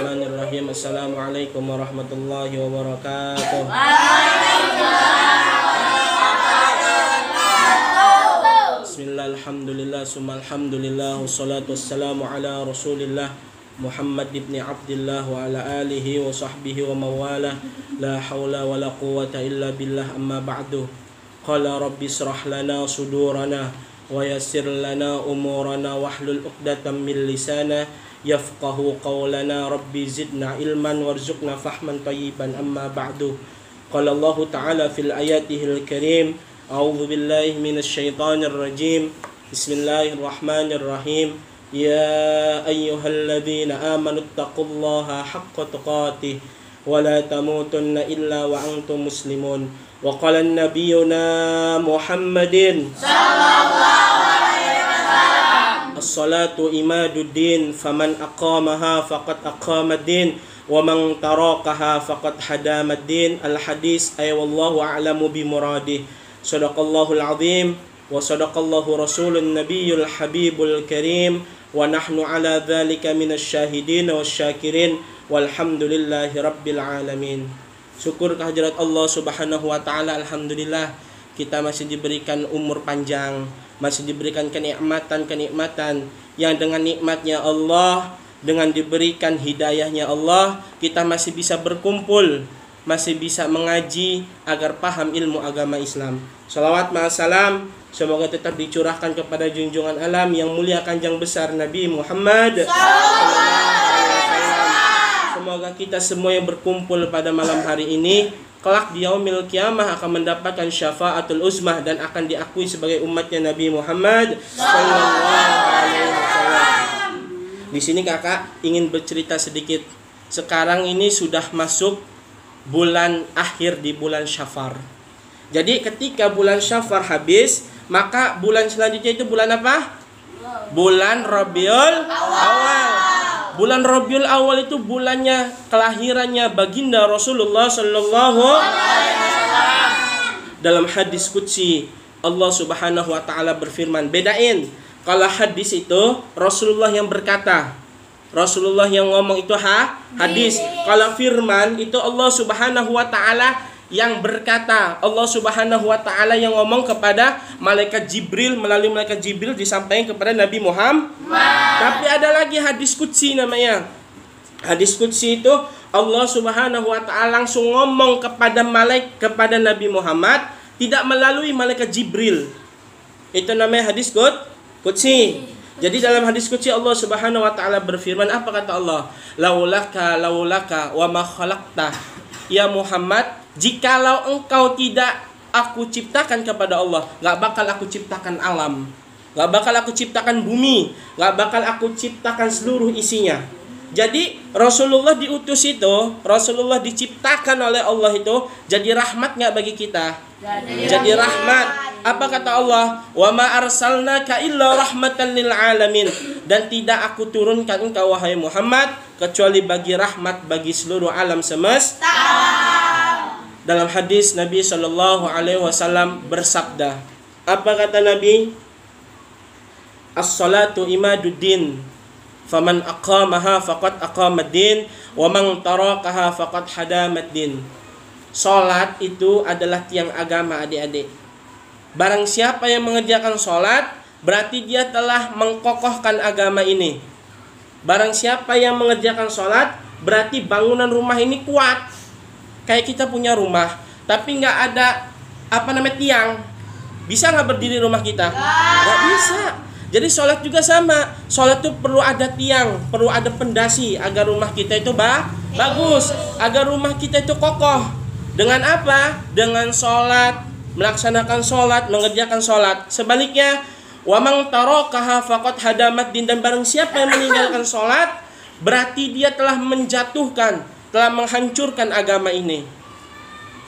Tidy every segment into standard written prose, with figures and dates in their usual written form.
Bismillahirrahmanirrahim. Assalamualaikum warahmatullahi wabarakatuh. Bismillah, alhamdulillah, summa alhamdulillah, wassalatu wassalamu ala rasulillah Muhammad ibn Abdillah wa ala alihi wa sahbihi wa mawalah. La hawla wa la quwwata illa billah, amma ba'du. Qala rabbi israh lana sudurana wa yassir lana umurana wahlul 'uqdatam min lisana yafqahu qawlana. Rabbi zidna ilman warzuqna fahman tayyiban, amma ba'du. Qala Allah ta'ala fil ayatihil karim, a'udzu billahi minasy syaithanir rajim. Bismillahirrahmanirrahim. Ya ayyuhalladzina amanu taqullaha haqqa tuqatih wa la tamutunna illa wa antum muslimun. Wa qala nabiyyuna Muhammadin sallallahu alaihi wasallam, as-salatu imaduddin, faman aqamaha faqad aqamaddin wa man tarakaha faqad hadamaddin. Al-hadis ay wallahu a'lamu bi muradih. Shadaqallahul azim wa sadaqallahu rasulun nabiyyul habibul karim wa nahnu ala dzalika minasy syahidin wasyakirin walhamdulillahi rabbil alamin. Syukur kehadirat Allah Subhanahu wa taala. Alhamdulillah kita masih diberikan umur panjang, masih diberikan kenikmatan yang dengan nikmatnya Allah, dengan diberikan hidayahnya Allah, kita masih bisa berkumpul, masih bisa mengaji agar paham ilmu agama Islam. Salawat ma'assalam semoga tetap dicurahkan kepada junjungan alam yang mulia kanjeng besar Nabi Muhammad sallallahu. Semoga kita semua yang berkumpul pada malam hari ini kelak di yaumil qiyamah akan mendapatkan syafaatul uzmah dan akan diakui sebagai umatnya Nabi Muhammad sallallahu alaihi wasallam. Di sini kakak ingin bercerita sedikit. Sekarang ini sudah masuk bulan akhir di bulan Syafar. Jadi ketika bulan Syafar habis, maka bulan selanjutnya itu bulan apa? Bulan Rabiul Awal. Bulan Rabiul Awal itu bulannya kelahirannya baginda Rasulullah sallallahu alaihi wasallam. Dalam hadis qudsi Allah Subhanahu wa taala berfirman, bedain. Kalau hadis itu Rasulullah yang berkata, Rasulullah yang ngomong itu hadis. Kalau firman itu Allah Subhanahu wa taala yang berkata. Allah Subhanahu wa taala yang ngomong kepada malaikat Jibril, melalui malaikat Jibril disampaikan kepada Nabi Muhammad. Tapi ada lagi hadis qudsi namanya. Hadis qudsi itu Allah Subhanahu wa taala langsung ngomong kepada Nabi Muhammad, tidak melalui malaikat Jibril. Itu namanya hadis qudsi. Jadi dalam hadis qudsi Allah Subhanahu wa taala berfirman, apa kata Allah? Laulaka wa ma khalaqta ya Muhammad, jikalau engkau tidak aku ciptakan kepada Allah, gak bakal aku ciptakan alam, gak bakal aku ciptakan bumi, gak bakal aku ciptakan seluruh isinya. Jadi Rasulullah diutus itu, Rasulullah diciptakan oleh Allah itu jadi rahmat gak bagi kita? Jadi rahmat. Apa kata Allah? Wa ma arsalnaka illa rahmatan lil alamin. Dan tidak aku turunkan engkau wahai Muhammad kecuali bagi rahmat bagi seluruh alam semesta. Dalam hadis Nabi sallallahu alaihi wasallam bersabda, apa kata Nabi? As-salatu imaduddin, faman aqamaha faqad aqamaddin wa man tarakaha faqad hadamaddin. Salat itu adalah tiang agama, adik-adik. Barang siapa yang mengerjakan salat, berarti dia telah mengkokohkan agama ini. Barang siapa yang mengerjakan salat, berarti bangunan rumah ini kuat. Kayak kita punya rumah, tapi nggak ada tiang. Bisa nggak berdiri rumah kita? Nggak bisa. Jadi sholat juga sama. Sholat itu perlu ada tiang, perlu ada pendasi agar rumah kita itu bagus, agar rumah kita itu kokoh. Dengan apa? Dengan sholat, melaksanakan sholat, mengerjakan sholat. Sebaliknya, wa man tarakaha faqad hadamaddin, dan barang siapa yang meninggalkan sholat, berarti dia telah menjatuhkan, telah menghancurkan agama ini.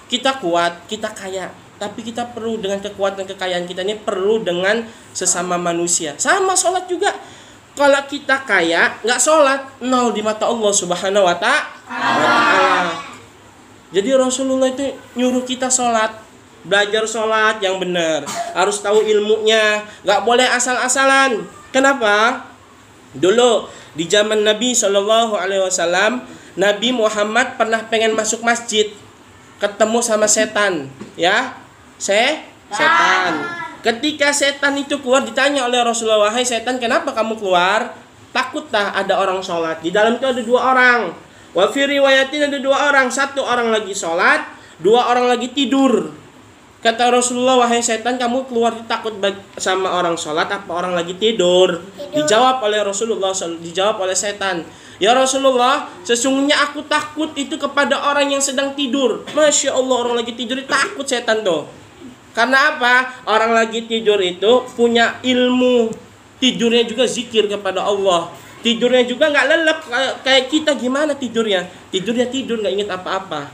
Kita kuat, kita kaya, tapi kita perlu dengan kekuatan kekayaan kita ini perlu dengan sesama manusia. Sama sholat juga. Kalau kita kaya, nggak sholat, nol di mata Allah Subhanahu wa ta'ala. Jadi Rasulullah itu nyuruh kita sholat, belajar sholat yang benar, harus tahu ilmunya, nggak boleh asal-asalan. Kenapa? Dulu di zaman Nabi SAW, Nabi Muhammad pernah pengen masuk masjid, ketemu sama setan, ya, setan. Ketika setan itu keluar, ditanya oleh Rasulullah, wahai setan, kenapa kamu keluar? Takuttah ada orang sholat? Di dalam itu ada 2 orang. Wa fi riwayatin ada 2 orang, 1 orang lagi sholat, 2 orang lagi tidur. Kata Rasulullah, wahai setan, kamu keluar takut sama orang sholat apa orang lagi tidur? Dijawab oleh Rasulullah, dijawab oleh setan, ya Rasulullah, sesungguhnya aku takut itu kepada orang yang sedang tidur. Masya Allah, orang lagi tidur takut setan tuh. Karena apa? Orang lagi tidur itu punya ilmu, tidurnya juga zikir kepada Allah, tidurnya juga nggak lelap kayak kita. Gimana tidurnya? Tidurnya tidur, nggak inget apa-apa,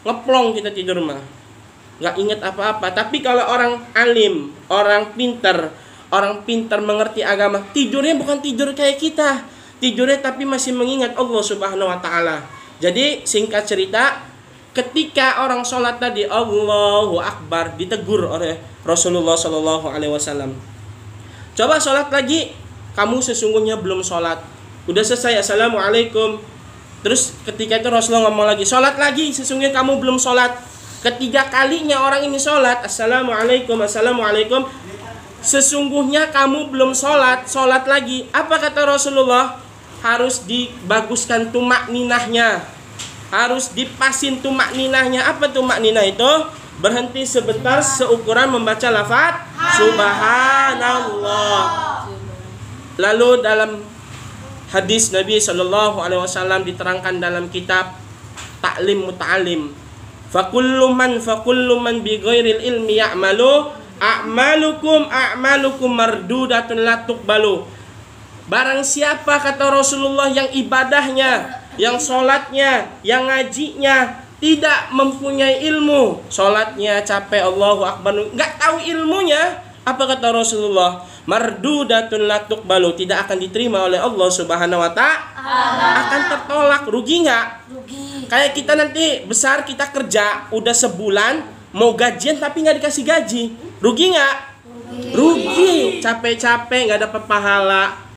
ngeplong kita tidur mah, nggak inget apa-apa. Tapi kalau orang alim, orang pintar mengerti agama, tidurnya bukan tidur kayak kita, tidurnya tapi masih mengingat Allah Subhanahu wa Ta'ala. Jadi singkat cerita, ketika orang sholat tadi Allahu Akbar, ditegur oleh Rasulullah Shallallahu Alaihi Wasallam, coba sholat lagi, kamu sesungguhnya belum sholat. Udah selesai, assalamualaikum. Terus ketika itu Rasulullah ngomong lagi, sholat lagi, sesungguhnya kamu belum sholat. Ketiga kalinya orang ini sholat, assalamualaikum, assalamualaikum, sesungguhnya kamu belum sholat, sholat lagi. Apa kata Rasulullah? Harus dibaguskan tumak ninahnya, harus dipasin tumak ninahnya. Apa tumak ninah itu? Berhenti sebentar seukuran membaca lafaz subhanallah. Lalu dalam hadis Nabi SAW diterangkan dalam kitab Ta'lim Muta'alim, fakullu man bi ghairil ilmi ya'malu a'malukum mardudatun la tuqbalu. Barang siapa, kata Rasulullah, yang ibadahnya, yang sholatnya, yang ngajinya tidak mempunyai ilmu, sholatnya capek, Allahu Akbar, nggak tahu ilmunya, apa kata Rasulullah? Mardudatun la tuqbalu, tidak akan diterima oleh Allah Subhanahu wa Ta'ala, akan tertolak. Rugi nggak? Rugi. Kayak kita nanti besar, kita kerja udah sebulan mau gajian tapi nggak dikasih gaji, rugi nggak? Rugi. Capek-capek nggak dapat pahala,